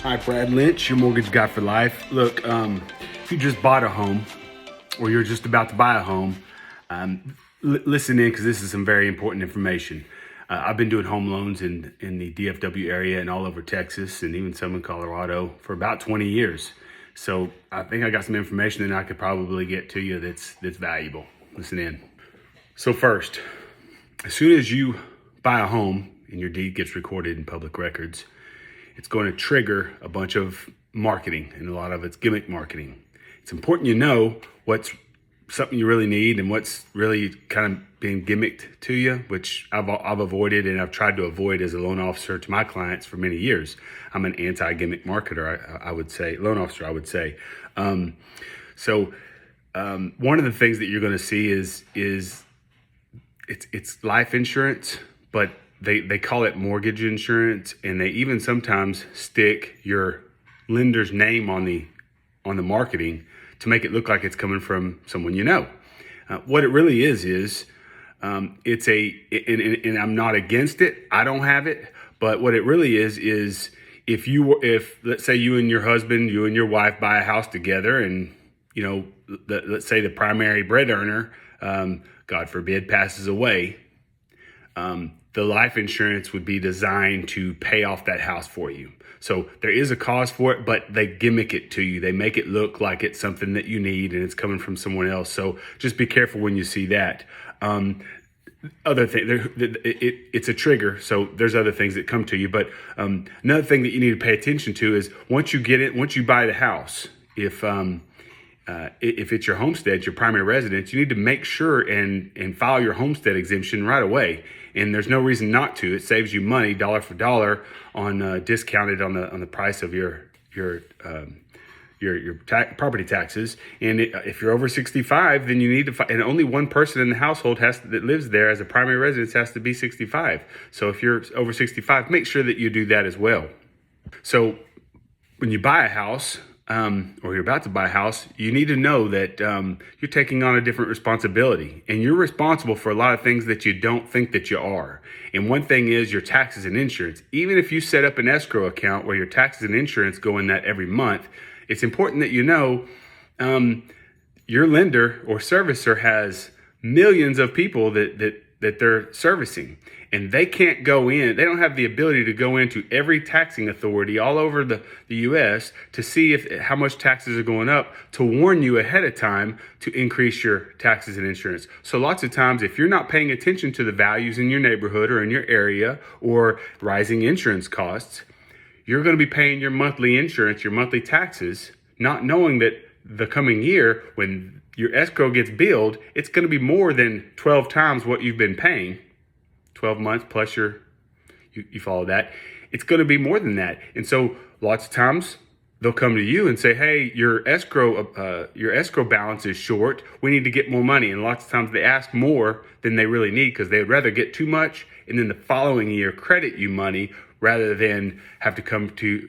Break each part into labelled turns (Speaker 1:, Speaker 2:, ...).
Speaker 1: Hi, Brad Lynch, your mortgage guy for life. Look, if you just bought a home or you're just about to buy a home, listen in because this is some very important information. I've been doing home loans in the DFW area and all over Texas and even some in Colorado for about 20 years. So I think I got some information that I could probably get to you that's valuable. Listen in. So first, as soon as you buy a home and your deed gets recorded in public records, it's going to trigger a bunch of marketing, and a lot of it's gimmick marketing. It's important you know what's something you really need and what's really kind of being gimmicked to you, which I've avoided and I've tried to avoid as a loan officer to my clients for many years. I'm an anti-gimmick marketer, I would say, loan officer, I would say. So one of the things that you're going to see is it's life insurance, but they call it mortgage insurance, and they even sometimes stick your lender's name on the marketing to make it look like it's coming from someone you know. What it really is it's and I'm not against it. I don't have it, but what it really is if let's say you and your husband, you and your wife buy a house together, and let's say the primary bread earner, God forbid, passes away. The life insurance would be designed to pay off that house for you. So there is a cause for it, but they gimmick it to you. They make it look like it's something that you need and it's coming from someone else. So just be careful when you see that. Other thing, it's a trigger. So there's other things that come to you. But another thing that you need to pay attention to is once you buy the house, if it's your homestead, your primary residence, you need to make sure and file your homestead exemption right away. And there's no reason not to. It saves you money, dollar for dollar, on discounted on the price of your property taxes. And if you're over 65, then you need to and only one person in the household that lives there as a primary residence has to be 65. So if you're over 65, make sure that you do that as well. So when you buy a house, or you're about to buy a house, you need to know that you're taking on a different responsibility, and you're responsible for a lot of things that you don't think that you are. And one thing is your taxes and insurance. Even if you set up an escrow account where your taxes and insurance go in that every month, it's important that you know your lender or servicer has millions of people that they're servicing, and they can't go in. They don't have the ability to go into every taxing authority all over the U.S. to see how much taxes are going up, to warn you ahead of time to increase your taxes and insurance. So lots of times, if you're not paying attention to the values in your neighborhood or in your area or rising insurance costs, you're going to be paying your monthly insurance, your monthly taxes, not knowing that the coming year, when your escrow gets billed, it's going to be more than 12 times what you've been paying. 12 months plus you follow that. It's going to be more than that. And so lots of times they'll come to you and say, hey, your escrow balance is short. We need to get more money. And lots of times they ask more than they really need because they would rather get too much and then the following year credit you money rather than have to come to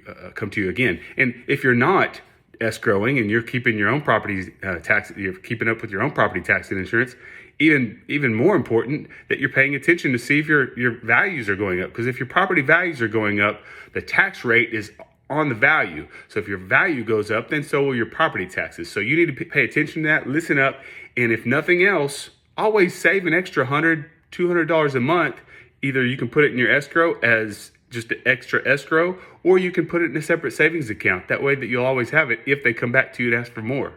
Speaker 1: you again. And if you're not escrowing and you're keeping your own property tax, you're keeping up with your own property tax and insurance, even more important that you're paying attention to see if your values are going up. Because if your property values are going up, the tax rate is on the value. So if your value goes up, then so will your property taxes. So you need to pay attention to that, listen up, and if nothing else, always save an extra $100, $200 a month. Either you can put it in your escrow as just an extra escrow, or you can put it in a separate savings account. That way that you'll always have it if they come back to you and ask for more.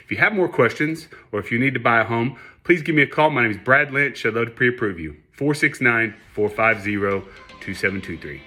Speaker 1: If you have more questions, or if you need to buy a home, please give me a call. My name is Brad Lynch. I'd love to pre-approve you. 469-450-2723.